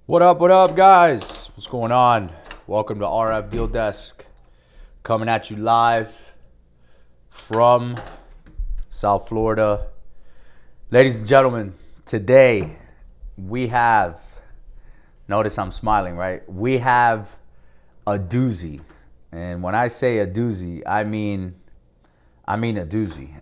What up, guys? What's going on? Welcome to RF Deal Desk, coming at you live from South Florida. Ladies and gentlemen, today we have, notice I'm smiling, right? We have a doozy. And when I say a doozy, I mean a doozy,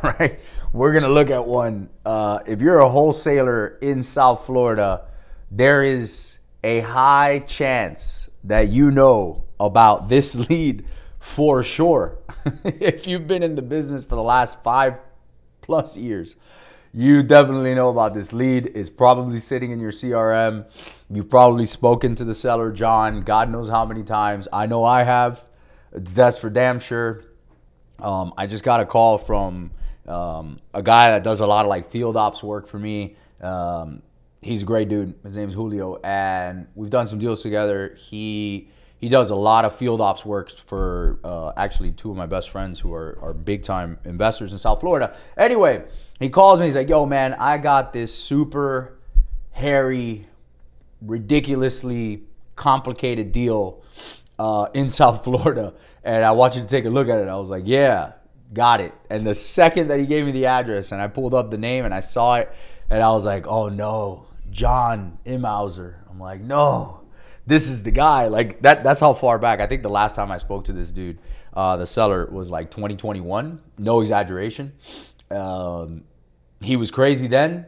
right? We're going to look at one. If you're a wholesaler in South Florida, there is a high chance that you know about this lead for sure. If you've been in the business for the last 5+ years, you definitely know about this lead. It's probably sitting in your CRM. You've probably spoken to the seller, John, God knows how many times. I know I have. That's for damn sure. I just got a call from a guy that does a lot of like field ops work for me. He's a great dude. His name's Julio, and we've done some deals together. He does a lot of field ops work for actually two of my best friends who are big time investors in South Florida. Anyway, he calls me. He's like, "Yo, man, I got this super hairy, ridiculously complicated deal in South Florida, and I want you to take a look at it." I was like, "Yeah, got it." And the second that he gave me the address and I pulled up the name and I saw it, and I was like, "Oh no, John Imhauser." I'm like, "No, this is the guy." Like that's how far back. I think the last time I spoke to this dude, the seller, was like 2021. No exaggeration. He was crazy then.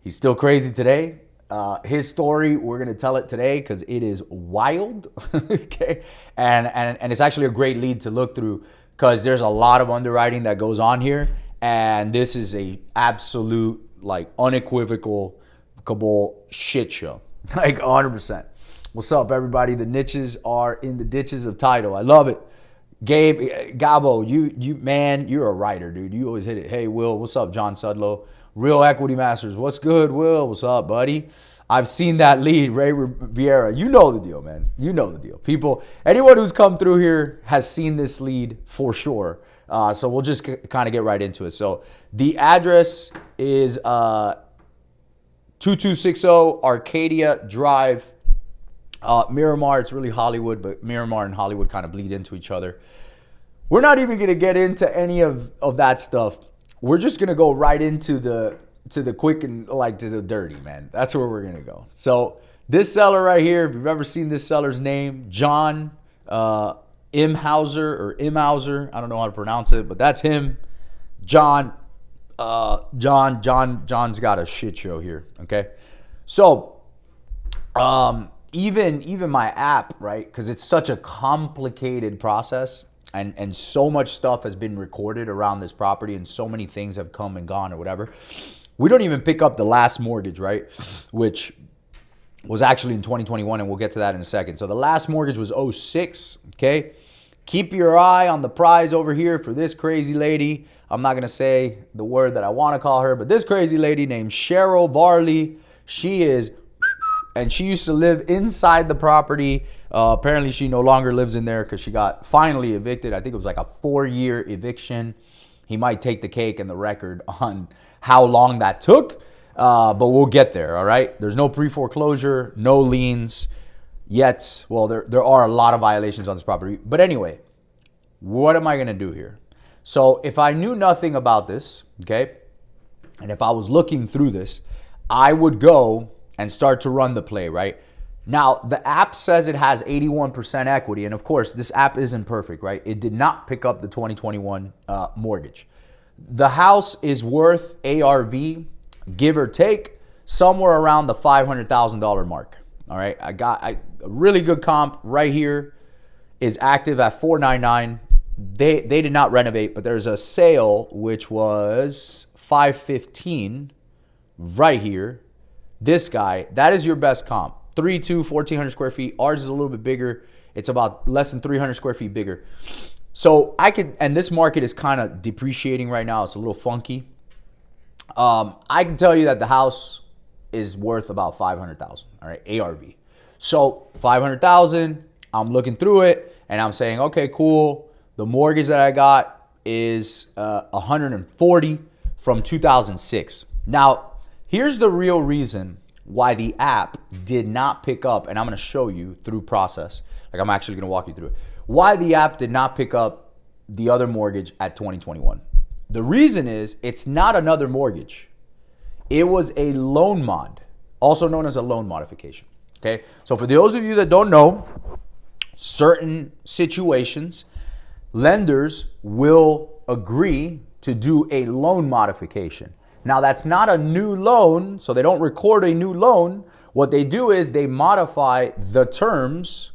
He's still crazy today. His story, we're gonna tell it today because it is wild. Okay, and it's actually a great lead to look through because there's a lot of underwriting that goes on here, and this is a absolute, like, unequivocal shit show, like 100%. What's up, everybody? The niches are in the ditches of title. I love it. Gabe, Gabo, you man, you're a writer, dude. You always hit it. Hey, Will, what's up? John Sudlow, Real Equity Masters, what's good? Will, what's up, buddy? I've seen that lead, Ray Vieira. You know the deal, man. You know the deal. People, anyone who's come through here has seen this lead for sure. So we'll just kind of get right into it. So the address is 2260 Arcadia Drive, Miramar. It's really Hollywood, but Miramar and Hollywood kind of bleed into each other. We're not even going to get into any of that stuff. We're just going to go right into the quick and like to the dirty, man. That's where we're going to go. So this seller right here, if you've ever seen this seller's name, John Imhauser, I don't know how to pronounce it, but that's him. John's got a shit show here, okay? So even my app, right, because it's such a complicated process, and so much stuff has been recorded around this property, and so many things have come and gone or whatever. We don't even pick up the last mortgage, right, which was actually in 2021, and we'll get to that in a second. So the last mortgage was 06, okay? Keep your eye on the prize over here for this crazy lady. I'm not going to say the word that I want to call her, but this crazy lady named Cheryl Varley, she is, and she used to live inside the property. Apparently, she no longer lives in there because she got finally evicted. I think it was like a 4-year eviction. He might take the cake and the record on how long that took, but we'll get there, all right? There's no pre-foreclosure, no liens yet. Well, there are a lot of violations on this property. But anyway, what am I going to do here? So if I knew nothing about this, okay, and if I was looking through this, I would go and start to run the play, right? Now, the app says it has 81% equity, and of course, this app isn't perfect, right? It did not pick up the 2021 mortgage. The house is worth ARV, give or take, somewhere around the $500,000 mark, all right? I got a really good comp right here is active at 499. They did not renovate, but there's a sale which was 515 right here. This guy, that is your best comp. 3.2, 1,400 square feet. Ours is a little bit bigger. It's about less than 300 square feet bigger. So I could, and this market is kind of depreciating right now. It's a little funky. I can tell you that the house is worth about 500,000. All right, ARV. So 500,000. I'm looking through it and I'm saying, okay, cool. The mortgage that I got is 140 from 2006. Now, here's the real reason why the app did not pick up, and I'm going to show you through process. Like, I'm actually going to walk you through it. Why the app did not pick up the other mortgage at 2021. The reason is it's not another mortgage. It was a loan mod, also known as a loan modification. Okay, so for those of you that don't know, certain situations, lenders will agree to do a loan modification. Now, that's not a new loan, so they don't record a new loan. What they do is they modify the terms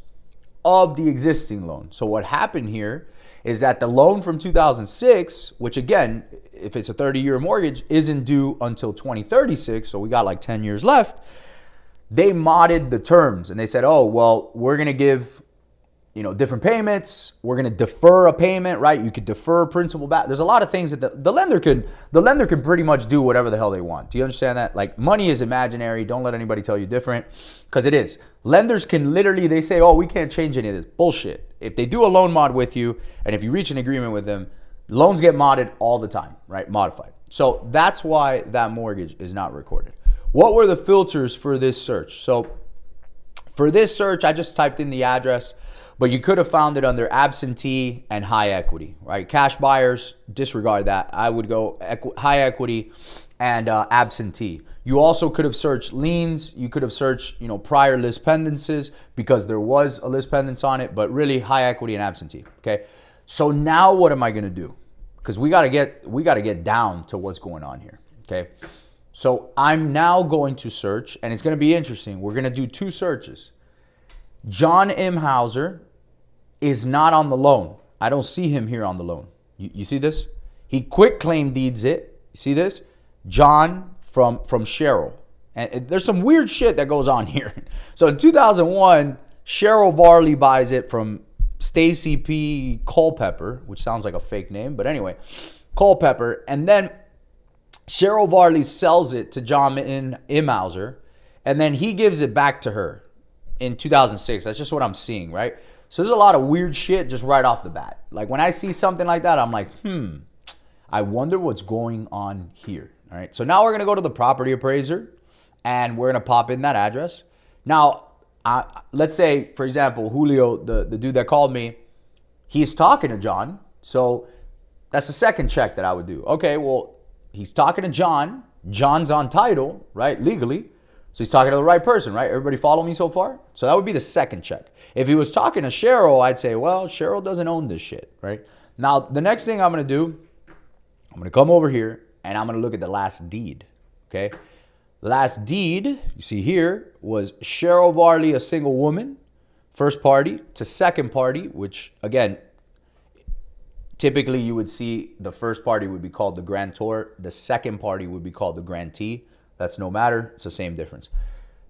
of the existing loan. So what happened here is that the loan from 2006, which again, if it's a 30-year mortgage, isn't due until 2036, so we got like 10 years left, they modded the terms and they said, oh, well, we're going to give, different payments. We're going to defer a payment, right? You could defer principal back. There's a lot of things that the lender can pretty much do whatever the hell they want. Do you understand that? Like, money is imaginary. Don't let anybody tell you different, because it is. Lenders can literally, they say, oh, we can't change any of this. Bullshit. If they do a loan mod with you, and if you reach an agreement with them, loans get modded all the time, right? Modified. So that's why that mortgage is not recorded. What were the filters for this search? So for this search, I just typed in the address, but you could have found it under absentee and high equity, right? Cash buyers, disregard that. I would go high equity and absentee. You also could have searched liens. You could have searched, prior list pendences, because there was a list pendants on it, but really high equity and absentee. Okay. So now what am I going to do? Because we got to get down to what's going on here. Okay. So I'm now going to search, and it's going to be interesting. We're going to do two searches. John Imhauser is not on the loan. I don't see him here on the loan. You see this? He quick claim deeds it. You see this? John from Cheryl. And there's some weird shit that goes on here. So in 2001, Cheryl Varley buys it from Stacy P. Culpepper, which sounds like a fake name, but anyway, Culpepper. And then Cheryl Varley sells it to John Imhauser, and then he gives it back to her in 2006. That's just what I'm seeing, right? So there's a lot of weird shit just right off the bat. Like, when I see something like that, I'm like, I wonder what's going on here. All right. So now we're going to go to the property appraiser, and we're going to pop in that address. Now, let's say, for example, Julio, the dude that called me, he's talking to John. So that's the second check that I would do. Okay, well, he's talking to John. John's on title, right? Legally. So he's talking to the right person, right? Everybody follow me so far? So that would be the second check. If he was talking to Cheryl, I'd say, well, Cheryl doesn't own this shit, right? Now, the next thing I'm going to do, I'm going to come over here and I'm going to look at the last deed, okay? The last deed, you see here, was Cheryl Varley, a single woman, first party, to second party, which, again, typically you would see the first party would be called the grantor. The second party would be called the grantee. That's no matter. It's the same difference.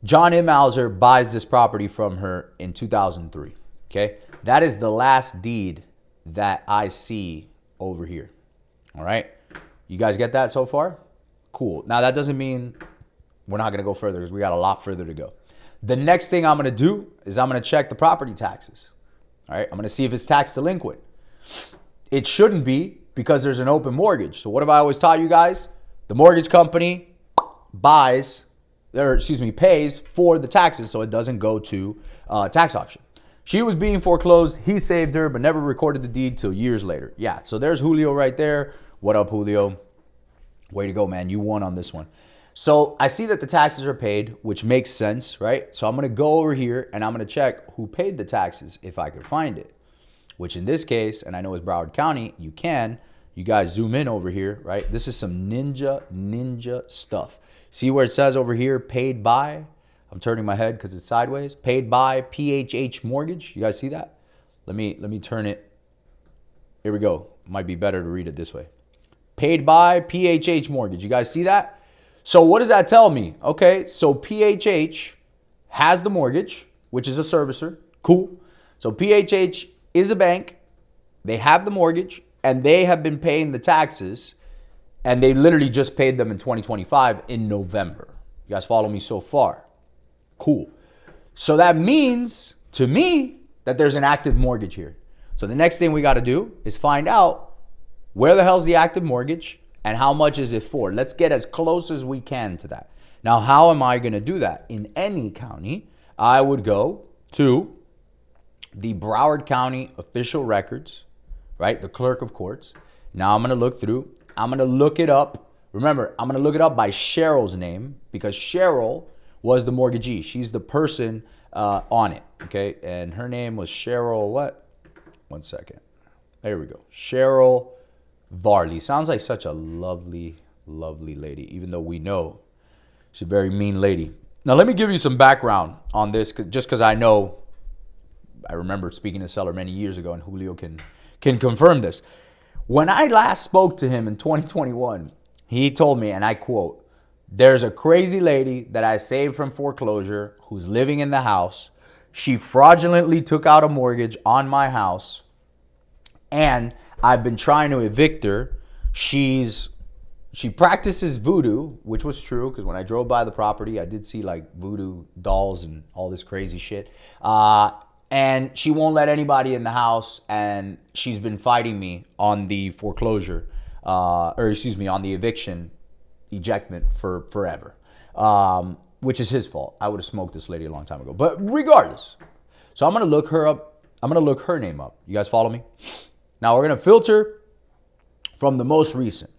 John Imhauser buys this property from her in 2003. Okay. That is the last deed that I see over here. All right. You guys get that so far? Cool. Now, that doesn't mean we're not going to go further, because we got a lot further to go. The next thing I'm going to do is I'm going to check the property taxes. All right. I'm going to see if it's tax delinquent. It shouldn't be, because there's an open mortgage. So what have I always taught you guys? The mortgage company pays for the taxes, so it doesn't go to tax auction. She was being foreclosed. He saved her, but never recorded the deed till years later. Yeah, so there's Julio right there. What up, Julio? Way to go, man. You won on this one. So I see that the taxes are paid, which makes sense, right? So I'm going to go over here and I'm going to check who paid the taxes if I could find it, which in this case, and I know it's Broward County, you guys zoom in over here, right? This is some ninja stuff. See where it says over here, paid by? I'm turning my head because it's sideways. Paid by PHH Mortgage. You guys see that? Let me turn it. Here we go. Might be better to read it this way. Paid by PHH Mortgage. You guys see that? So what does that tell me? Okay, so PHH has the mortgage, which is a servicer. Cool. So PHH is a bank. They have the mortgage, and they have been paying the taxes, and they literally just paid them in 2025 in November. You guys follow me so far? Cool. So that means, to me, that there's an active mortgage here. So the next thing we got to do is find out where the hell's the active mortgage and how much is it for? Let's get as close as we can to that. Now, how am I going to do that? In any county, I would go to the Broward County official records, right? The clerk of courts. Now I'm going to look through. I'm going to look it up. Remember, I'm going to look it up by Cheryl's name because Cheryl was the mortgagee. She's the person on it, okay? And her name was Cheryl what? One second. There we go. Cheryl Varley. Sounds like such a lovely, lovely lady, even though we know she's a very mean lady. Now, let me give you some background on this, just because I remember speaking to Seller many years ago, and Julio can confirm this. When I last spoke to him in 2021, he told me, and I quote, "There's a crazy lady that I saved from foreclosure who's living in the house. She fraudulently took out a mortgage on my house, and I've been trying to evict her. She practices voodoo," which was true, because when I drove by the property, I did see like voodoo dolls and all this crazy shit. And she won't let anybody in the house, and she's been fighting me on the foreclosure, on the eviction ejectment for forever, which is his fault. I would have smoked this lady a long time ago. But regardless, so I'm going to look her up. I'm going to look her name up. You guys follow me? Now, we're going to filter from the most recent.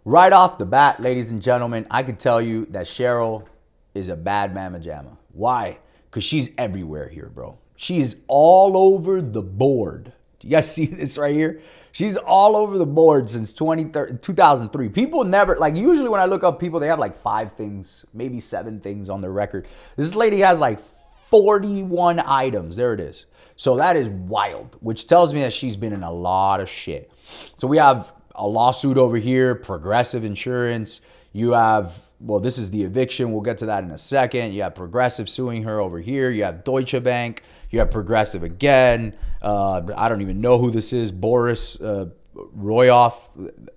Right off the bat, ladies and gentlemen, I can tell you that Cheryl is a bad mamma jamma. Why? Because she's everywhere here, bro. She's all over the board. Do you guys see this right here? She's all over the board since 2003. People never, like usually when I look up people, they have like 5 things, maybe 7 things on their record. This lady has like 41 items. There it is. So that is wild, which tells me that she's been in a lot of shit. So we have a lawsuit over here, Progressive Insurance. You have, well, this is the eviction. We'll get to that in a second. You have Progressive suing her over here. You have Deutsche Bank. You have Progressive again. I don't even know who this is. Boris Royoff.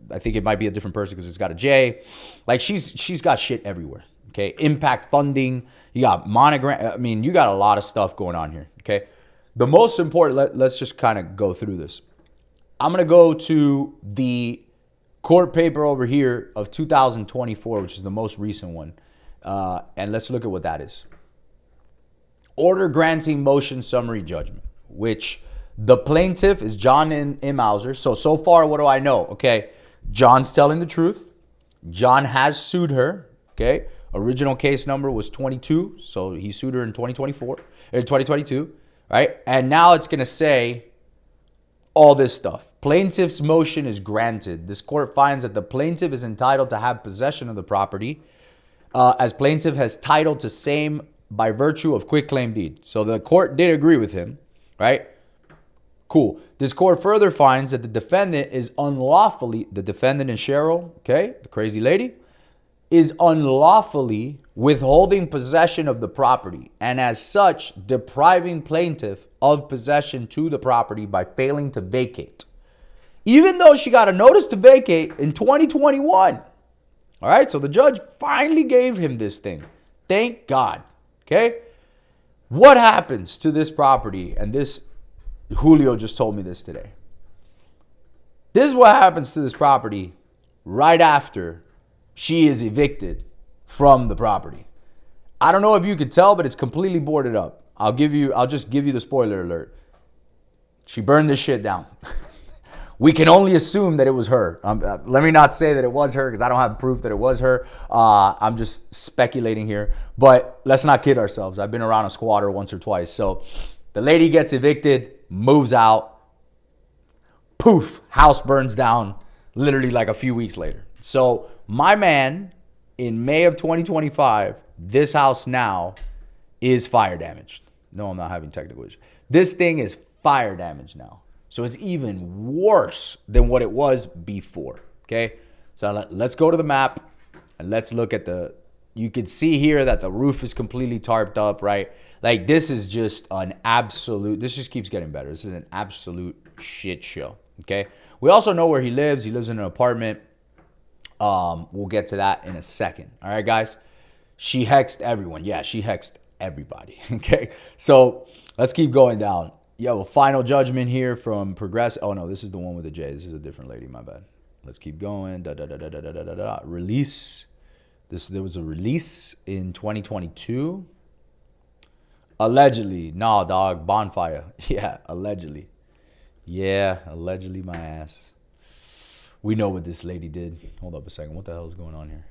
I think it might be a different person because it's got a J. Like she's got shit everywhere. Okay. Impact funding. You got Monogram. I mean, you got a lot of stuff going on here. Okay. The most important, let's just kind of go through this. I'm going to go to the court paper over here of 2024, which is the most recent one. And let's look at what that is. Order granting motion summary judgment, which the plaintiff is John Immauser. So far, what do I know? Okay, John's telling the truth. John has sued her. Okay, original case number was 22, so he sued her in 2022, right? And now it's going to say all this stuff. Plaintiff's motion is granted. This court finds that the plaintiff is entitled to have possession of the property as plaintiff has title to same by virtue of quitclaim deed. So the court did agree with him, right? Cool. This court further finds that the defendant is unlawfully, the defendant is Cheryl, okay, the crazy lady, is unlawfully withholding possession of the property and as such depriving plaintiff of possession to the property by failing to vacate. Even though she got a notice to vacate in 2021. All right, so the judge finally gave him this thing. Thank God. Okay? What happens to this property? And this, Julio just told me this today. This is what happens to this property right after she is evicted from the property. I don't know if you could tell, but it's completely boarded up. I'll just give you the spoiler alert. She burned this shit down. We can only assume that it was her. Let me not say that it was her because I don't have proof that it was her. I'm just speculating here. But let's not kid ourselves. I've been around a squatter once or twice. So the lady gets evicted, moves out. Poof, house burns down literally like a few weeks later. So my man, in May of 2025, this house now is fire damaged. No, I'm not having technical issues. This thing is fire damaged now. So it's even worse than what it was before, okay? So let's go to the map and let's look at you can see here that the roof is completely tarped up, right? Like this is just this just keeps getting better. This is an absolute shit show, okay? We also know where he lives. He lives in an apartment. We'll get to that in a second, all right, guys? She hexed everyone. Yeah, she hexed everybody, okay? So let's keep going down. You have a final judgment here from Progressive. Oh, no, this is the one with the J. This is a different lady. My bad. Let's keep going. Release. There was a release in 2022. Allegedly. Nah, dog. Bonfire. Yeah, allegedly. Yeah, allegedly my ass. We know what this lady did. Hold up a second. What the hell is going on here?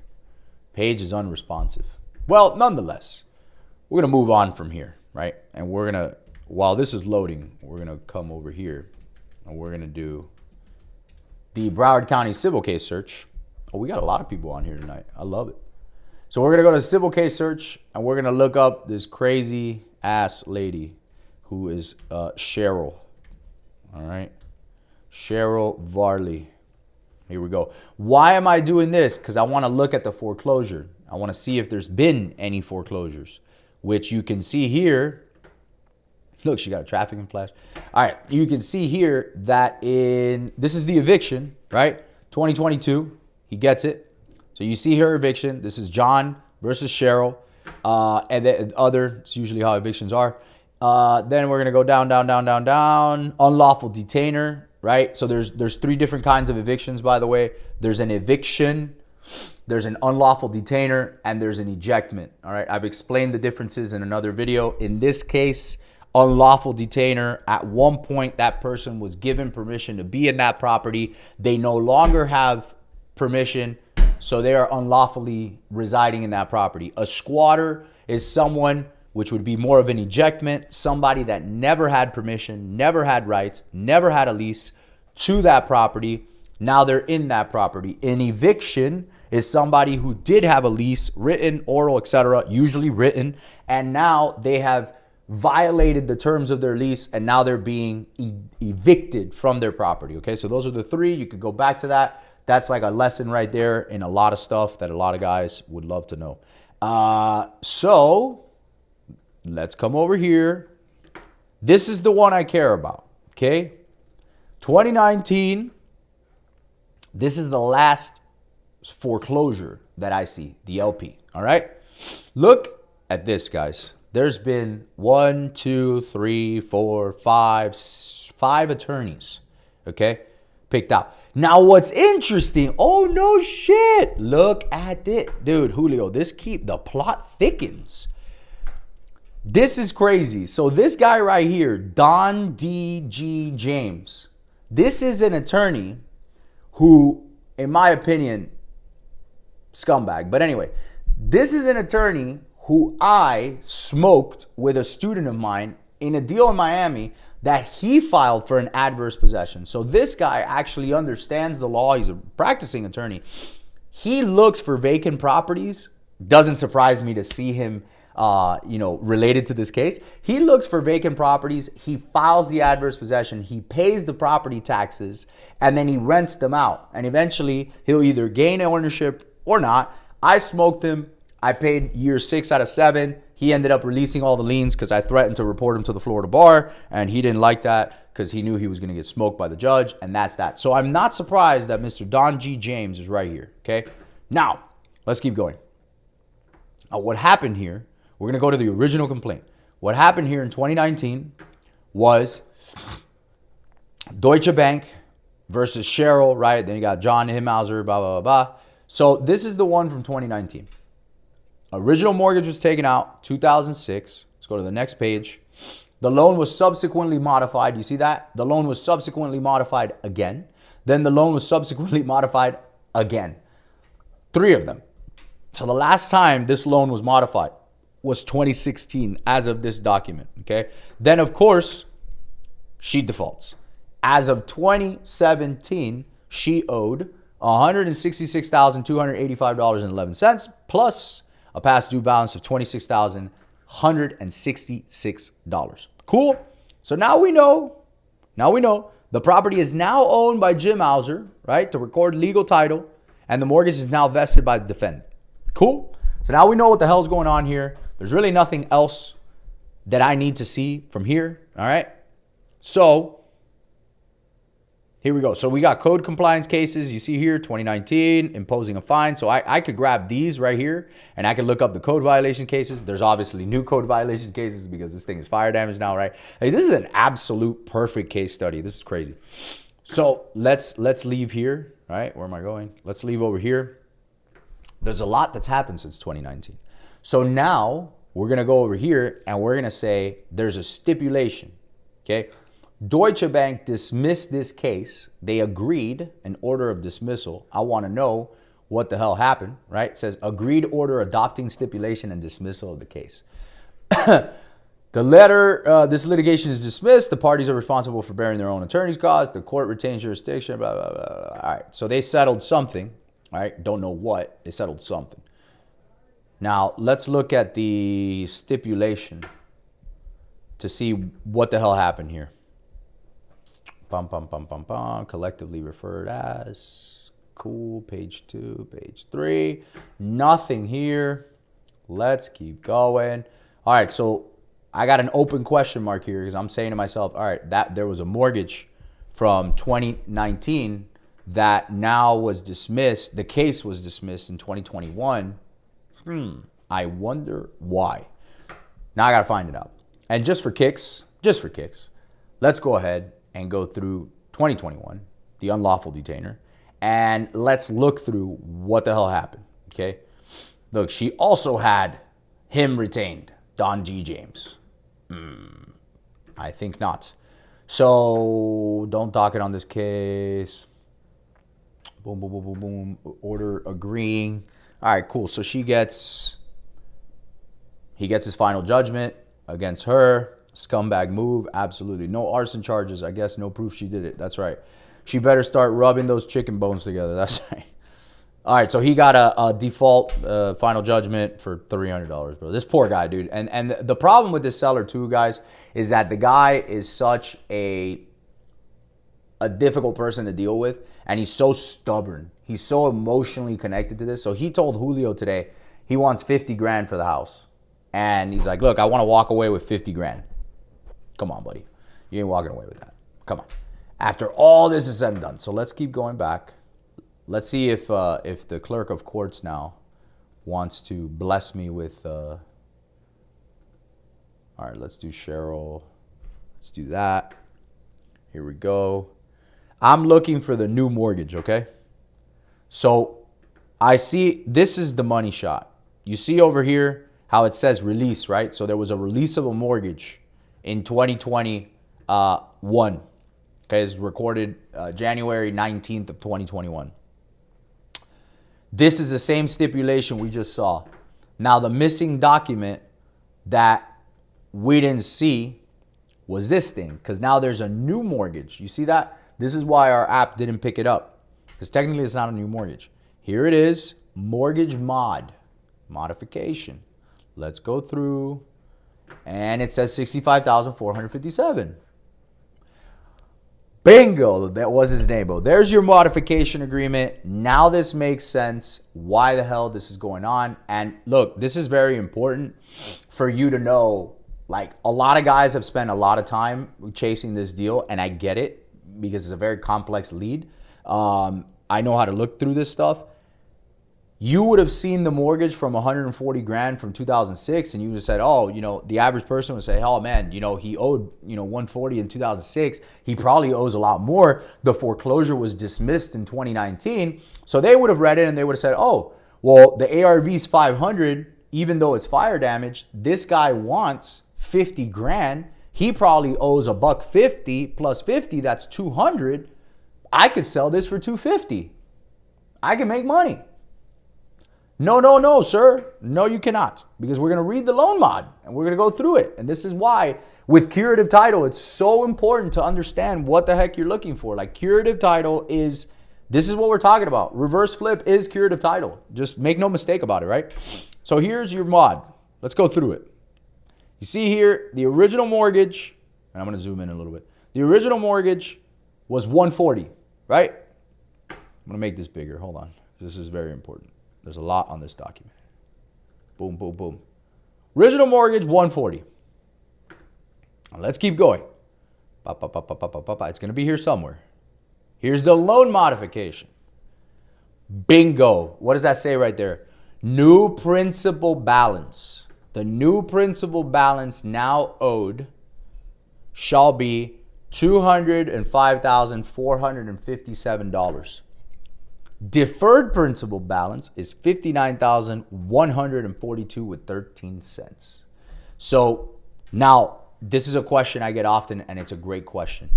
Page is unresponsive. Well, nonetheless, we're going to move on from here, right? And we're going to, while this is loading, we're going to come over here and we're going to do the Broward County civil case search. Oh, we got a lot of people on here tonight. I love it. So we're going to go to civil case search and we're going to look up this crazy ass lady who is Cheryl. All right. Cheryl Varley. Here we go. Why am I doing this? Because I want to look at the foreclosure. I want to see if there's been any foreclosures, which you can see here. Look, she got a trafficking flash. All right. You can see here that this is the eviction, right? 2022. He gets it. So you see her eviction. This is John versus Cheryl. And then it's usually how evictions are. Then we're going to go down. Unlawful detainer, right? So there's three different kinds of evictions, by the way. There's an eviction, there's an unlawful detainer, and there's an ejectment, all right? I've explained the differences in another video. In this case, unlawful detainer, at one point, that person was given permission to be in that property. They no longer have permission, so they are unlawfully residing in that property. A squatter is someone which would be more of an ejectment, somebody that never had permission, never had rights, never had a lease to that property. Now they're in that property. An eviction is somebody who did have a lease, written, oral, etc., usually written, and now they have violated the terms of their lease and now they're being evicted from their property. Okay, so those are the three. You could go back to that. That's like a lesson right there in a lot of stuff that a lot of guys would love to know. So let's come over here. This is the one I care about, okay? 2019, this is the last foreclosure that I see, the LP, all right? Look at this, guys. There's been 5 attorneys, okay, picked out. Now, what's interesting, oh, no shit. Look at it. Dude, Julio, the plot thickens. This is crazy. So this guy right here, Don D.G. James, this is an attorney who, in my opinion, scumbag. But anyway, this is an attorney who I smoked with a student of mine in a deal in Miami that he filed for an adverse possession. So this guy actually understands the law. He's a practicing attorney. He looks for vacant properties. Doesn't surprise me to see him related to this case. He looks for vacant properties. He files the adverse possession. He pays the property taxes and then he rents them out. And eventually he'll either gain ownership or not. I smoked him. I paid year 6 out of 7. He ended up releasing all the liens because I threatened to report him to the Florida bar, and he didn't like that because he knew he was going to get smoked by the judge, and that's that. So I'm not surprised that Mr. Don G. James is right here, okay? Now, let's keep going. What happened here, we're going to go to the original complaint. What happened here in 2019 was Deutsche Bank versus Cheryl, right? Then you got John Himmhauser, blah, blah, blah, blah. So this is the one from 2019. Original mortgage was taken out 2006. Let's go to the next page. The loan was subsequently modified. You see that? The loan was subsequently modified again. Then the loan was subsequently modified again. 3 of them. So the last time this loan was modified was 2016 as of this document, okay? Then, of course, she defaults. As of 2017, she owed $166,285.11 plus a past due balance of $26,166. Cool. So now we know. The property is now owned by Jim Hauser, right, to record legal title, and the mortgage is now vested by the defendant. Cool. So now we know what the hell's going on here. There's really nothing else that I need to see from here, all right? So here we go. So we got code compliance cases. You see here, 2019, imposing a fine. So I could grab these right here and I could look up the code violation cases. There's obviously new code violation cases because this thing is fire damage now, right? Hey, this is an absolute perfect case study. This is crazy. So let's leave here, All right, where am I going? Let's leave over here. There's a lot that's happened since 2019. So now we're going to go over here and we're going to say there's a stipulation, okay? Deutsche Bank dismissed this case. They agreed an order of dismissal. I want to know what the hell happened, right? It says agreed order adopting stipulation and dismissal of the case. The letter, this litigation is dismissed. The parties are responsible for bearing their own attorney's costs. The court retains jurisdiction, blah, blah, blah, blah. All right, so they settled something, all right? Don't know what, they settled something. Now, let's look at the stipulation to see what the hell happened here. Bum, bum, bum, bum, bum. Collectively referred as. Cool. Page 2, page 3. Nothing here. Let's keep going. All right, so I got an open question mark here because I'm saying to myself, all right, that there was a mortgage from 2019 that now was dismissed. The case was dismissed in 2021. I wonder why. Now I got to find it out. And just for kicks, let's go ahead and go through 2021, the unlawful detainer, and let's look through what the hell happened, okay? Look, she also had him retained, Don G. James. I think not. So don't dock it on this case. Boom, boom, boom, boom, boom. Order agreeing. All right, cool. So he gets his final judgment against her. Scumbag move. Absolutely. No arson charges. I guess no proof she did it. That's right. She better start rubbing those chicken bones together. That's right. All right, so he got a default final judgment for $300, bro. This poor guy, dude. And the problem with this seller, too, guys, is that the guy is such a difficult person to deal with, and he's so stubborn. He's so emotionally connected to this. So he told Julio today he wants 50 grand for the house. And he's like, look, I want to walk away with 50 grand. Come on, buddy. You ain't walking away with that. Come on. After all this is said and done. So let's keep going back. Let's see if the clerk of courts now wants to bless me with... all right, let's do Cheryl. Let's do that. Here we go. I'm looking for the new mortgage, okay? So I see this is the money shot. You see over here how it says release, right? So there was a release of a mortgage in 2021. Okay, it's recorded January 19th of 2021. This is the same stipulation we just saw. Now, the missing document that we didn't see was this thing, because now there's a new mortgage. You see that? This is why our app didn't pick it up, because technically it's not a new mortgage. Here it is, mortgage modification. Let's go through, and it says $65,457. Bingo, that was his name, bro. There's your modification agreement. Now this makes sense why the hell this is going on. And look, this is very important for you to know. Like, a lot of guys have spent a lot of time chasing this deal, and I get it because it's a very complex lead. I know how to look through this stuff. You would have seen the mortgage from 140 grand from 2006, and you would have said, oh, you know, the average person would say, oh man, you know, he owed, 140 in 2006. He probably owes a lot more. The foreclosure was dismissed in 2019. So they would have read it and they would have said, oh, well, the ARV is 500, even though it's fire damage. This guy wants 50 grand. He probably owes $150 plus 50. That's 200. I could sell this for 250. I can make money. No, sir. No, you cannot. Because we're going to read the loan mod and we're going to go through it. And this is why with curative title, it's so important to understand what the heck you're looking for. Like, curative title is, this is what we're talking about. Reverse flip is curative title. Just make no mistake about it, right? So here's your mod. Let's go through it. You see here, the original mortgage, and I'm going to zoom in a little bit. The original mortgage was 140, right? I'm going to make this bigger. Hold on. This is very important. There's a lot on this document. Boom, boom, boom. Original mortgage, 140. Let's keep going. It's going to be here somewhere. Here's the loan modification. Bingo. What does that say right there? New principal balance. The new principal balance now owed shall be $205,457. Deferred principal balance is $59,142 with 13 cents. So now this is a question I get often, and it's a great question.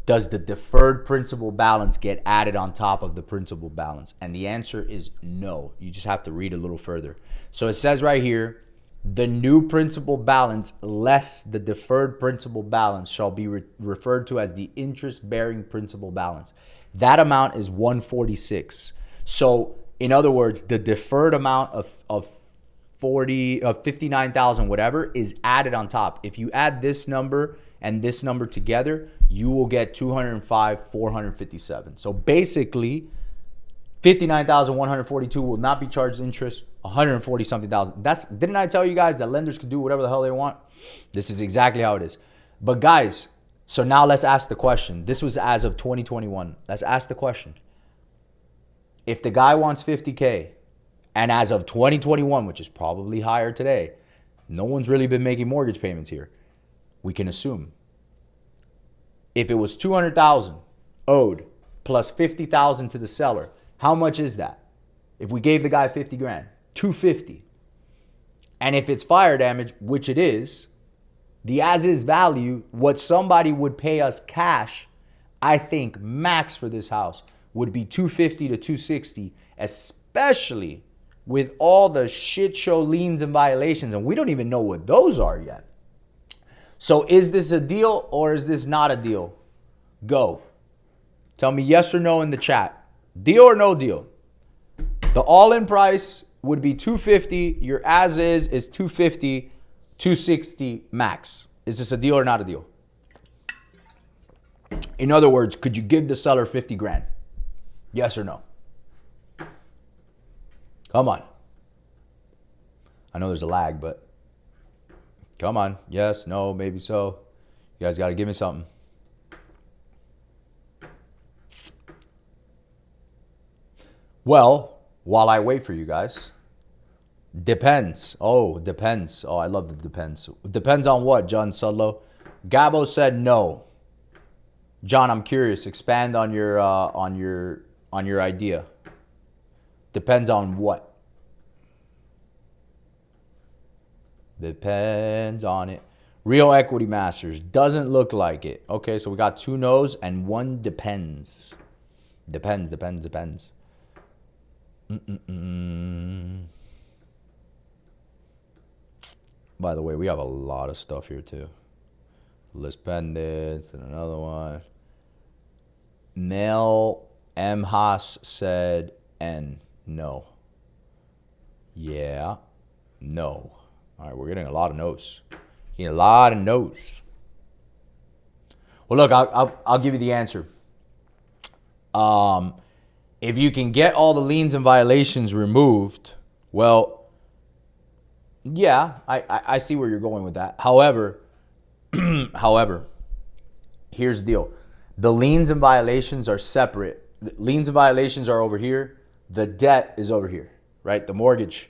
Does the deferred principal balance get added on top of the principal balance? And the answer is no. You just have to read a little further. So it says right here, the new principal balance less the deferred principal balance shall be referred to as the interest-bearing principal balance. That amount is 146. So in other words, the deferred amount of 59,000 whatever is added on top. If you add this number and this number together, you will get 205,457. So basically, 59,142 will not be charged interest. 140 something thousand. Didn't I tell you guys that lenders can do whatever the hell they want? This is exactly how it is. But guys, so now let's ask the question. This was as of 2021. Let's ask the question. If the guy wants 50K, and as of 2021, which is probably higher today, no one's really been making mortgage payments here. We can assume. If it was 200,000 owed plus 50,000 to the seller, how much is that? If we gave the guy 50 grand, 250. And if it's fire damage, which it is, the as-is value, what somebody would pay us cash, I think max for this house would be 250 to 260, especially with all the shit show liens and violations. And we don't even know what those are yet. So is this a deal or is this not a deal? Go. Tell me yes or no in the chat. Deal or no deal? The all-in price would be 250. Your as-is is 250, 260 max. Is this a deal or not a deal? In other words, could you give the seller 50 grand? Yes or no? Come on. I know there's a lag, but come on. Yes, no, maybe so. You guys got to give me something. Well, while I wait for you guys, depends. Oh, depends. Oh, I love the depends. Depends on what, John Sudlow? Gabo said no. John, I'm curious. Expand on your idea. Depends on what? Depends on it. Real Equity Masters. Doesn't look like it. Okay, so we got 2 no's and 1 depends. Depends. By the way, we have a lot of stuff here too. List pendants and another one. Mel M. Haas said N. No. Yeah. No. All right, we're getting a lot of no's. Getting a lot of no's. Well, look, I'll give you the answer. If you can get all the liens and violations removed, well, yeah, I see where you're going with that. However, here's the deal. The liens and violations are separate. The liens and violations are over here. The debt is over here, right? The mortgage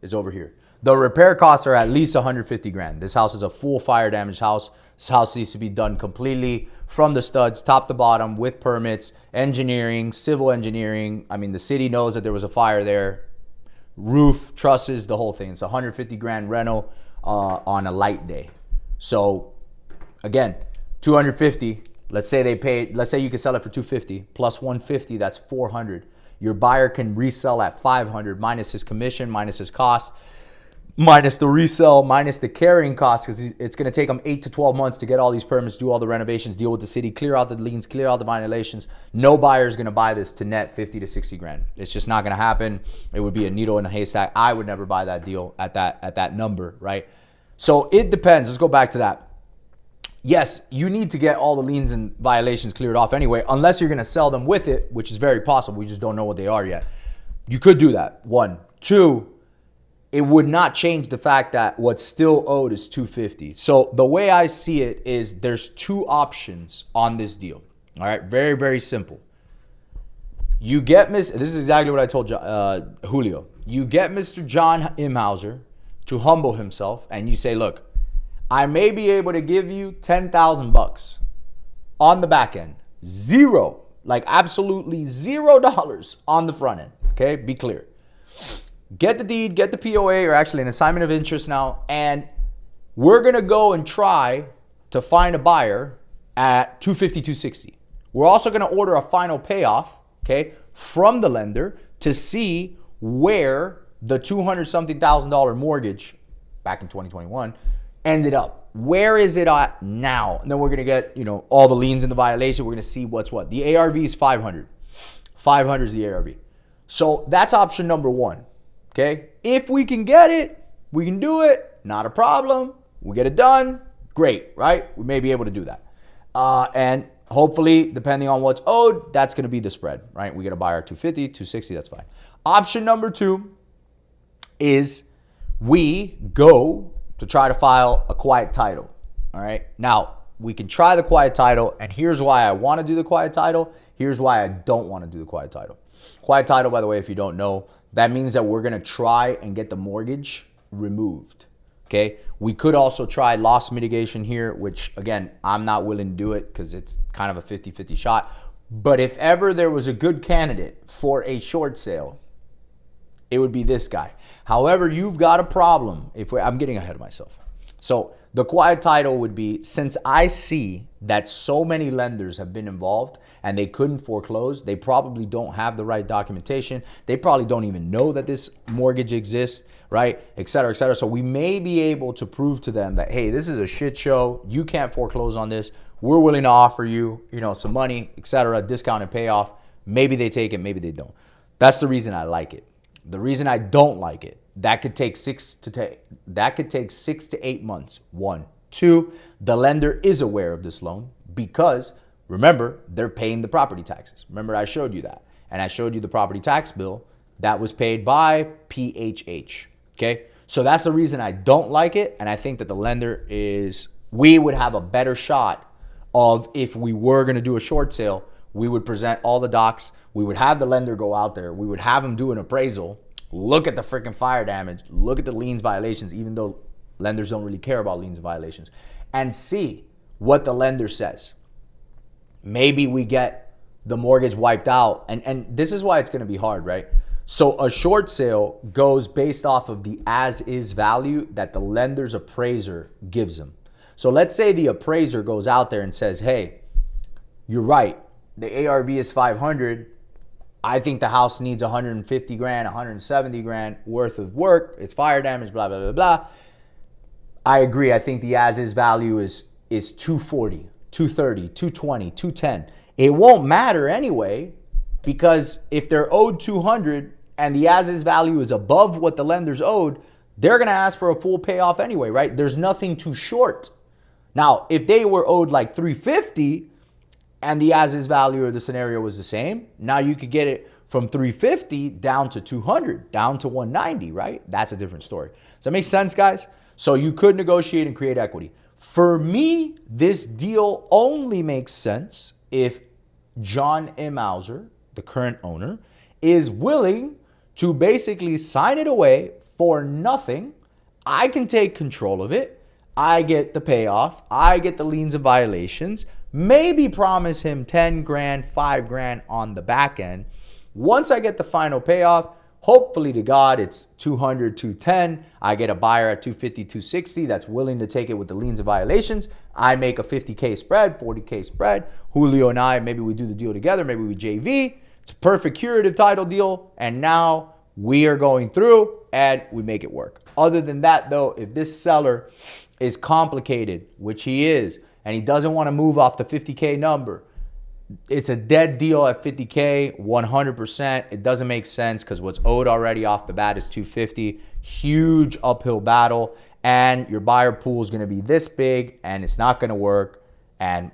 is over here. The repair costs are at least 150 grand. This house is a full fire damaged house. This house needs to be done completely from the studs, top to bottom, with permits, engineering, civil engineering. I mean, the city knows that there was a fire there. Roof, trusses, the whole thing. It's 150 grand rental on a light day. So again, 250. Let's say they paid. Let's say you can sell it for 250 plus 150. That's 400. Your buyer can resell at 500 minus his commission, minus his cost, minus the resell, minus the carrying costs, because it's going to take them 8 to 12 months to get all these permits, do all the renovations, deal with the city, clear out the liens, clear out the violations. No buyer is going to buy this to net 50 to 60 grand. It's just not going to happen. It would be a needle in a haystack. I would never buy that deal at that number, right? So it depends. Let's go back to that. Yes, you need to get all the liens and violations cleared off anyway, unless you're going to sell them with it, which is very possible. We just don't know what they are yet. You could do that. 1. 2, it would not change the fact that what's still owed is 250. So the way I see it is there's 2 options on this deal. All right, very, very simple. You get this is exactly what I told Julio. You get Mr. John Imhauser to humble himself, and you say, look, I may be able to give you $10,000 on the back end. 0 Like absolutely $0 on the front end. Okay, be clear. Get the deed, get the POA, or actually an assignment of interest now, and we're going to go and try to find a buyer at $250, $260. We're also going to order a final payoff, okay, from the lender to see where the $200-something thousand mortgage back in 2021 ended up. Where is it at now? And then we're going to get, all the liens and the violation. We're going to see what's what. The ARV is 500. 500 is the ARV. So that's option number one. Okay, if we can get it, we can do it. Not a problem. We get it done. Great, right? We may be able to do that. And hopefully, depending on what's owed, that's going to be the spread, right? We get a buyer at 250, 260, that's fine. Option number two is we go to try to file a quiet title, all right? Now, we can try the quiet title, and here's why I want to do the quiet title. Here's why I don't want to do the quiet title. Quiet title, by the way, if you don't know, that means that we're going to try and get the mortgage removed, okay? We could also try loss mitigation here, which, again, I'm not willing to do it because it's kind of a 50-50 shot. But if ever there was a good candidate for a short sale, it would be this guy. However, you've got a problem. I'm getting ahead of myself. So the quiet title would be, since I see that so many lenders have been involved and they couldn't foreclose, they probably don't have the right documentation. They probably don't even know that this mortgage exists, right? Et cetera, et cetera. So we may be able to prove to them that, hey, this is a shit show. You can't foreclose on this. We're willing to offer you, some money, et cetera, discount and payoff. Maybe they take it, maybe they don't. That's the reason I like it. The reason I don't like it, that could take 6 to 8 months. 1, 2, the lender is aware of this loan because remember, they're paying the property taxes. Remember, I showed you that. And I showed you the property tax bill that was paid by PHH. Okay? So that's the reason I don't like it. And I think that the lender we would have a better shot of, if we were going to do a short sale, we would present all the docs. We would have the lender go out there. We would have him do an appraisal, look at the freaking fire damage, look at the liens violations, even though lenders don't really care about liens and violations, and see what the lender says. Maybe we get the mortgage wiped out. And this is why it's going to be hard, right? So a short sale goes based off of the as-is value that the lender's appraiser gives them. So let's say the appraiser goes out there and says, hey, you're right. The ARV is 500. I think the house needs 150 grand, 170 grand worth of work. It's fire damage, blah, blah, blah, blah. I agree. I think the as-is value is 240, 230, 220, 210. It won't matter anyway, because if they're owed 200 and the as-is value is above what the lender's owed, they're going to ask for a full payoff anyway, right? There's nothing to short. Now, if they were owed like 350 and the as-is value of the scenario was the same, now you could get it from 350 down to 200, down to 190, right? That's a different story. Does that make sense, guys? So you could negotiate and create equity. For me, this deal only makes sense if John Immauser, the current owner, is willing to basically sign it away for nothing. I can take control of it. I get the payoff. I get the liens and violations. Maybe promise him 10 grand, 5 grand on the back end. Once I get the final payoff, hopefully to God, it's 200, 210. I get a buyer at 250, 260 that's willing to take it with the liens and violations. I make a 50K spread, 40K spread. Julio and I, maybe we do the deal together. Maybe we JV. It's a perfect curative title deal. And now we are going through and we make it work. Other than that, though, if this seller is complicated, which he is, and he doesn't want to move off the 50K number, it's a dead deal at 50K, 100%. It doesn't make sense because what's owed already off the bat is 250. Huge uphill battle, and your buyer pool is going to be this big, and it's not going to work. And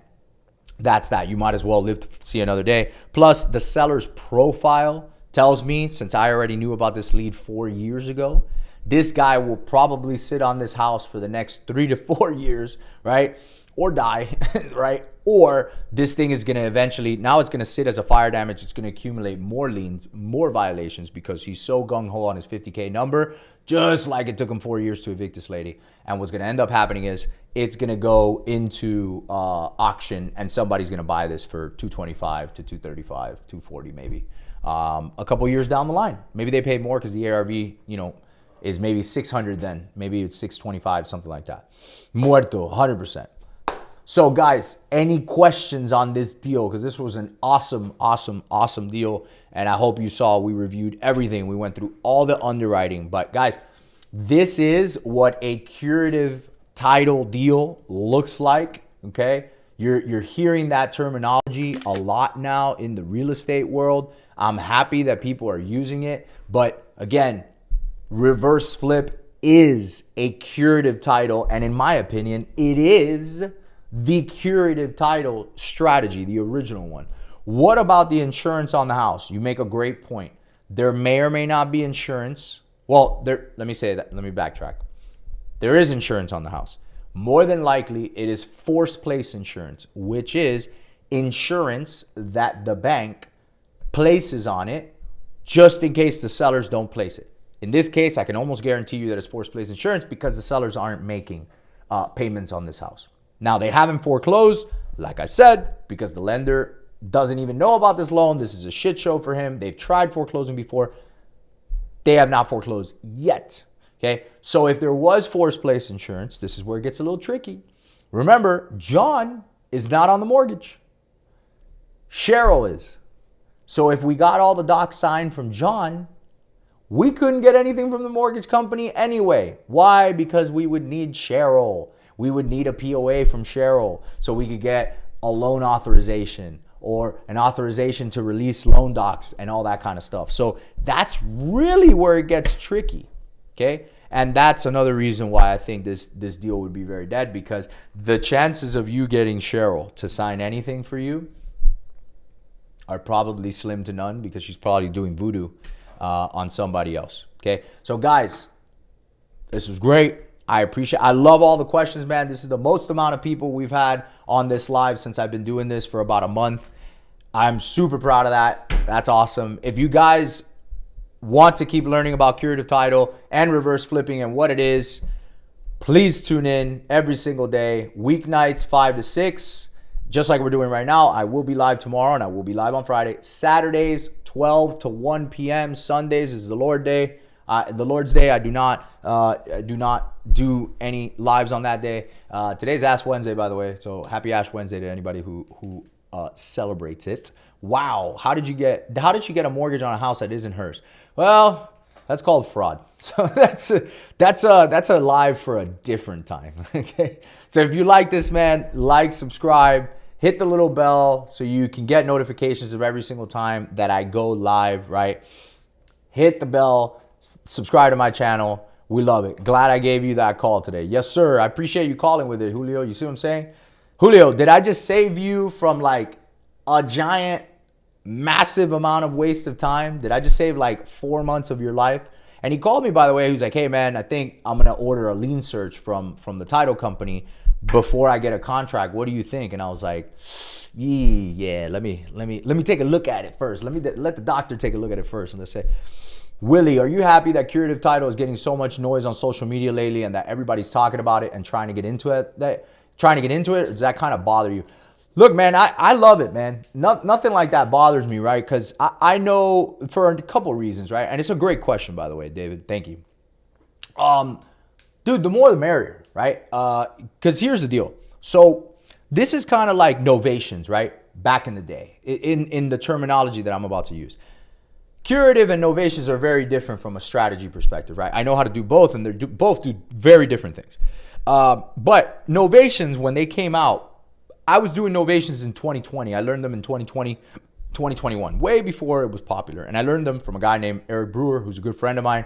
that's that. You might as well live to see another day. Plus, the seller's profile tells me, since I already knew about this lead 4 years ago, this guy will probably sit on this house for the next 3 to 4 years, right? Or die, right? or this thing is going to eventually, now it's going to sit as a fire damage. It's going to accumulate more liens, more violations because he's so gung-ho on his 50K number, just like it took him 4 years to evict this lady. And what's going to end up happening is it's going to go into auction and somebody's going to buy this for 225 to 235, 240 maybe. A couple years down the line. Maybe they paid more because the ARV, is maybe 600 then. Maybe it's 625, something like that. Muerto, 100%. So guys, any questions on this deal? Because this was an awesome, awesome, awesome deal. And I hope you saw we reviewed everything. We went through all the underwriting. But guys, this is what a curative title deal looks like, okay? You're hearing that terminology a lot now in the real estate world. I'm happy that people are using it. But again, reverse flip is a curative title. And in my opinion, it is the curative title strategy, the original one. What about the insurance on the house? You make a great point. There may or may not be insurance. Well, let me say that. Let me backtrack. There is insurance on the house. More than likely, it is forced place insurance, which is insurance that the bank places on it just in case the sellers don't place it. In this case, I can almost guarantee you that it's forced place insurance because the sellers aren't making payments on this house. Now, they haven't foreclosed, like I said, because the lender doesn't even know about this loan. This is a shit show for him. They've tried foreclosing before. They have not foreclosed yet. Okay, so if there was forced place insurance, this is where it gets a little tricky. Remember, John is not on the mortgage. Cheryl is. So if we got all the docs signed from John, we couldn't get anything from the mortgage company anyway. Why? Because we would need Cheryl. We would need a POA from Cheryl so we could get a loan authorization or an authorization to release loan docs and all that kind of stuff. So that's really where it gets tricky, okay? And that's another reason why I think this deal would be very dead, because the chances of you getting Cheryl to sign anything for you are probably slim to none because she's probably doing voodoo on somebody else, okay? So guys, this was great. I love all the questions, man. This is the most amount of people we've had on this live since I've been doing this for about a month. I'm super proud of that. That's awesome. If you guys want to keep learning about curative title and reverse flipping and what it is, please tune in every single day. Weeknights, 5 to 6, just like we're doing right now. I will be live tomorrow and I will be live on Friday. Saturdays, 12 to 1 p.m. Sundays is the Lord's Day. I do not do any lives on that day. Today's Ash Wednesday, by the way. So happy Ash Wednesday to anybody who celebrates it. Wow, how did she get a mortgage on a house that isn't hers? Well, that's called fraud. So that's a live for a different time. Okay. So if you like this, man, like, subscribe, hit the little bell so you can get notifications of every single time that I go live. Right? Hit the bell. Subscribe to my channel. We love it. Glad I gave you that call today. Yes, sir. I appreciate you calling with it, Julio. You see what I'm saying? Julio, did I just save you from like a giant, massive amount of waste of time? Did I just save like 4 months of your life? And he called me, by the way. He was like, hey, man, I think I'm going to order a lien search from the title company before I get a contract. What do you think? And I was like, yeah, let me take a look at it first. Let the doctor take a look at it first. And let's say, Willie, are you happy that curative title is getting so much noise on social media lately and that everybody's talking about it and trying to get into it? Or does that kind of bother you? Look, man, I love it, man. Nothing like that bothers me, right? Because I know for a couple of reasons, right? And it's a great question, by the way, David. Thank you. Dude, the more the merrier, right? Because here's the deal. So this is kind of like novations, right? Back in the day, in the terminology that I'm about to use. Curative and novations are very different from a strategy perspective, right? I know how to do both, and both do very different things. But novations, when they came out, I was doing novations in 2020. I learned them in 2020, 2021, way before it was popular. And I learned them from a guy named Eric Brewer, who's a good friend of mine,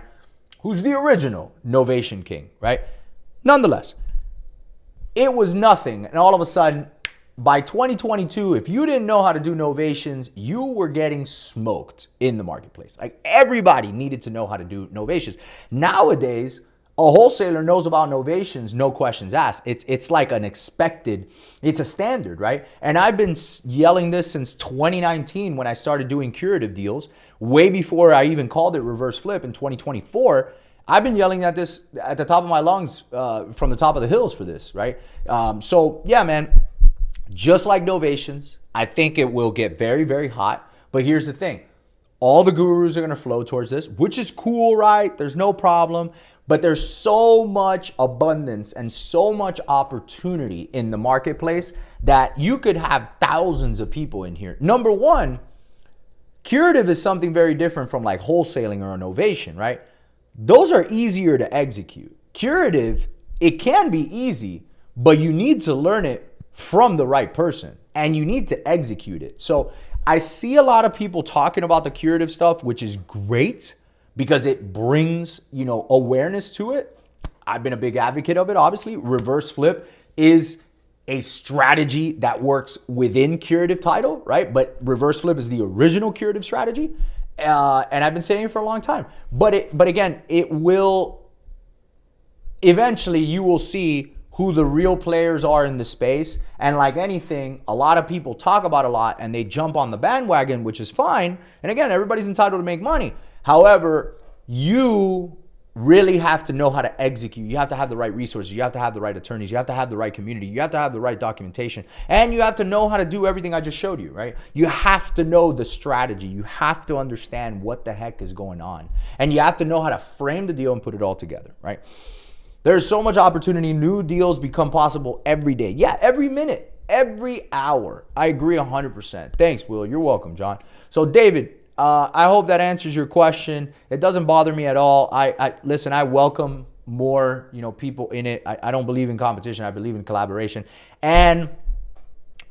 who's the original novation king, right? Nonetheless, it was nothing. And all of a sudden, by 2022, if you didn't know how to do novations, you were getting smoked in the marketplace. Like everybody needed to know how to do novations. Nowadays, wholesaler knows about novations, no questions asked. It's like an expected, it's a standard, right? And I've been yelling this since 2019 when I started doing curative deals, way before I even called it reverse flip in 2024. I've been yelling at this at the top of my lungs from the top of the hills for this, right? So yeah, man, just like novations, I think it will get very, very hot. But here's the thing. All the gurus are going to flow towards this, which is cool, right? There's no problem. But there's so much abundance and so much opportunity in the marketplace that you could have thousands of people in here. Number one, curative is something very different from like wholesaling or a novation, right? Those are easier to execute. Curative, it can be easy, but you need to learn it from the right person and you need to execute it. So I see a lot of people talking about the curative stuff, which is great because it brings, awareness to it. I've been a big advocate of it, obviously. Reverse flip is a strategy that works within curative title, right? But reverse flip is the original curative strategy. And I've been saying it for a long time. But again, it will, eventually you will see who the real players are in the space. And like anything, a lot of people talk about a lot and they jump on the bandwagon, which is fine. And again, everybody's entitled to make money. However, you really have to know how to execute. You have to have the right resources. You have to have the right attorneys. You have to have the right community. You have to have the right documentation. And you have to know how to do everything I just showed you, right? You have to know the strategy. You have to understand what the heck is going on. And you have to know how to frame the deal and put it all together, right? There's so much opportunity. New deals become possible every day. Yeah, every minute, every hour. I agree 100%. Thanks, Will. You're welcome, John. So, David, I hope that answers your question. It doesn't bother me at all. Listen, I welcome more, people in it. I don't believe in competition. I believe in collaboration. And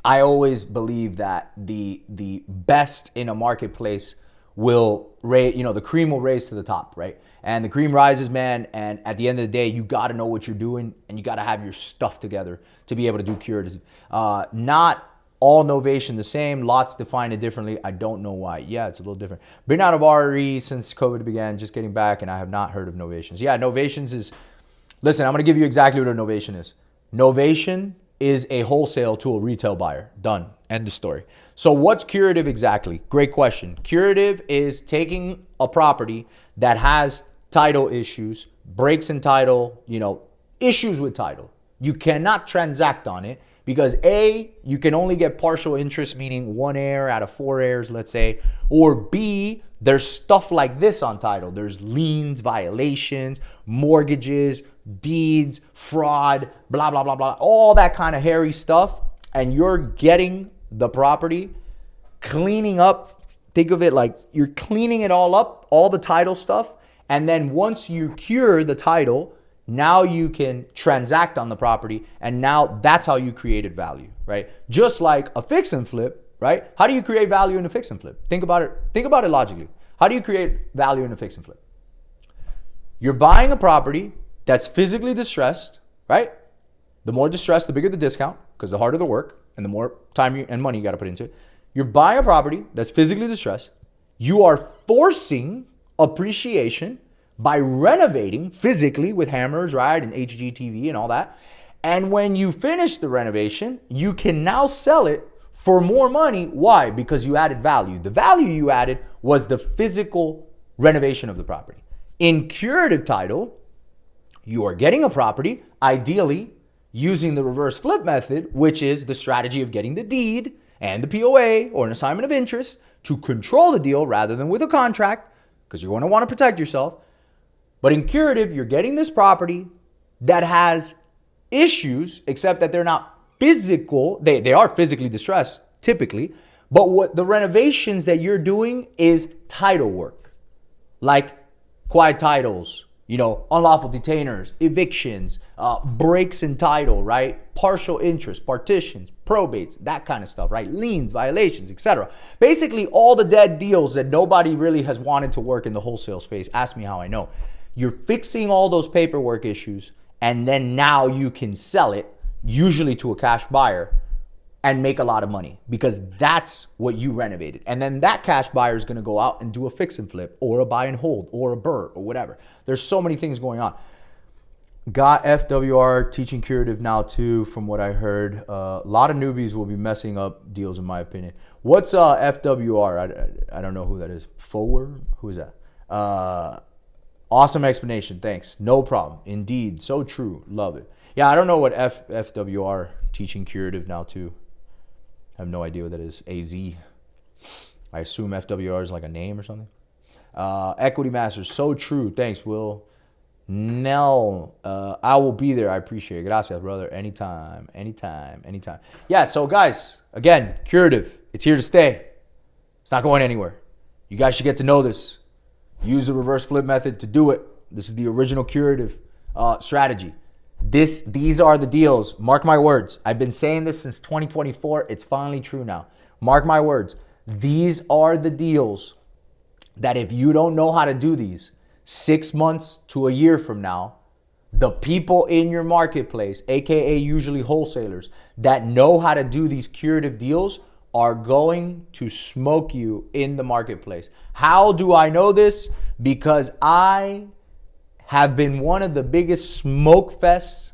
I always believe that the best in a marketplace will raise, the cream will raise to the top, right? And the cream rises, man. And at the end of the day, you got to know what you're doing and you got to have your stuff together to be able to do curative. Not all novation the same. Lots define it differently. I don't know why. Yeah, it's a little different. Been out of RE since COVID began, just getting back, and I have not heard of novations. Yeah, novations is, listen, I'm going to give you exactly what a novation is. Novation is a wholesale to a retail buyer. Done. End of story. So what's curative exactly? Great question. Curative is taking a property that has title issues, breaks in title, issues with title. You cannot transact on it. Because A, you can only get partial interest, meaning 1 heir out of 4 heirs, let's say. Or B, there's stuff like this on title. There's liens, violations, mortgages, deeds, fraud, blah, blah, blah, blah. All that kind of hairy stuff. And you're getting the property, cleaning up. Think of it like you're cleaning it all up, all the title stuff. And then once you cure the title, now you can transact on the property, and now that's how you created value, right? Just like a fix and flip, right? How do you create value in a fix and flip? Think about it. Think about it logically. How do you create value in a fix and flip? You're buying a property that's physically distressed, right? The more distressed, the bigger the discount, because the harder the work and the more time and money you got to put into it. You're buying a property that's physically distressed. You are forcing appreciation by renovating physically with hammers, right, and HGTV and all that. And when you finish the renovation, you can now sell it for more money. Why? Because you added value. The value you added was the physical renovation of the property. In curative title, you are getting a property, ideally using the reverse flip method, which is the strategy of getting the deed and the POA or an assignment of interest to control the deal rather than with a contract, because you're going to want to protect yourself. But in curative, you're getting this property that has issues, except that they're not physical. They are physically distressed, typically. But what the renovations that you're doing is title work, like quiet titles, unlawful detainers, evictions, breaks in title, right? Partial interest, partitions, probates, that kind of stuff, right? Liens, violations, etc. Basically, all the dead deals that nobody really has wanted to work in the wholesale space. Ask me how I know. You're fixing all those paperwork issues, and then now you can sell it, usually to a cash buyer, and make a lot of money because that's what you renovated. And then that cash buyer is going to go out and do a fix and flip or a buy and hold or a BRRRR or whatever. There's so many things going on. Got FWR teaching curative now too, from what I heard. A lot of newbies will be messing up deals, in my opinion. What's FWR? I don't know who that is. Forward? Who is that? Awesome explanation. Thanks. No problem. Indeed. So true. Love it. Yeah, I don't know what FWR teaching curative now too. I have no idea what that is. AZ. I assume FWR is like a name or something. Equity Masters. So true. Thanks, Will. No, I will be there. I appreciate it. Gracias, brother. Anytime. Yeah, so guys, again, curative. It's here to stay. It's not going anywhere. You guys should get to know this. Use the reverse flip method to do it. This is the original curative strategy. These are the deals. Mark my words. I've been saying this since 2024. It's finally true now. Mark my words. These are the deals that if you don't know how to do these, 6 months to a year from now, the people in your marketplace, aka usually wholesalers, that know how to do these curative deals are going to smoke you in the marketplace. How do I know this? Because I have been one of the biggest smokers,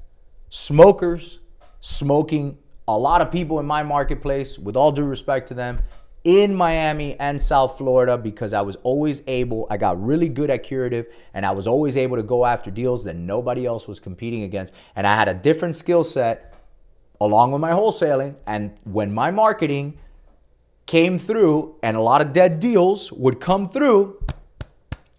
smoking a lot of people in my marketplace, with all due respect to them, in Miami and South Florida, because I was always able, I got really good at curative, and I was always able to go after deals that nobody else was competing against. And I had a different skill set along with my wholesaling. And when my marketing came through and a lot of dead deals would come through,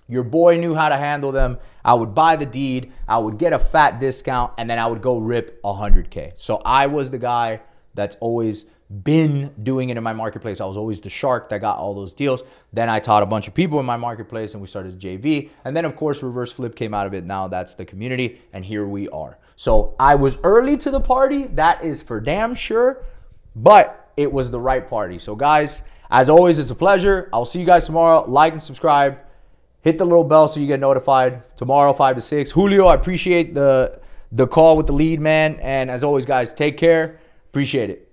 your boy knew how to handle them. I would buy the deed, I would get a fat discount, and then I would go rip 100K. So I was the guy that's always been doing it in my marketplace. I was always the shark that got all those deals. Then I taught a bunch of people in my marketplace, and we started a JV. And then, of course, reverse flip came out of it. Now that's the community, and here we are. So I was early to the party. That is for damn sure. But it was the right party. So, guys, as always, it's a pleasure. I'll see you guys tomorrow. Like and subscribe. Hit the little bell so you get notified. Tomorrow, 5 to 6. Julio, I appreciate the call with the lead, man. And as always, guys, take care. Appreciate it.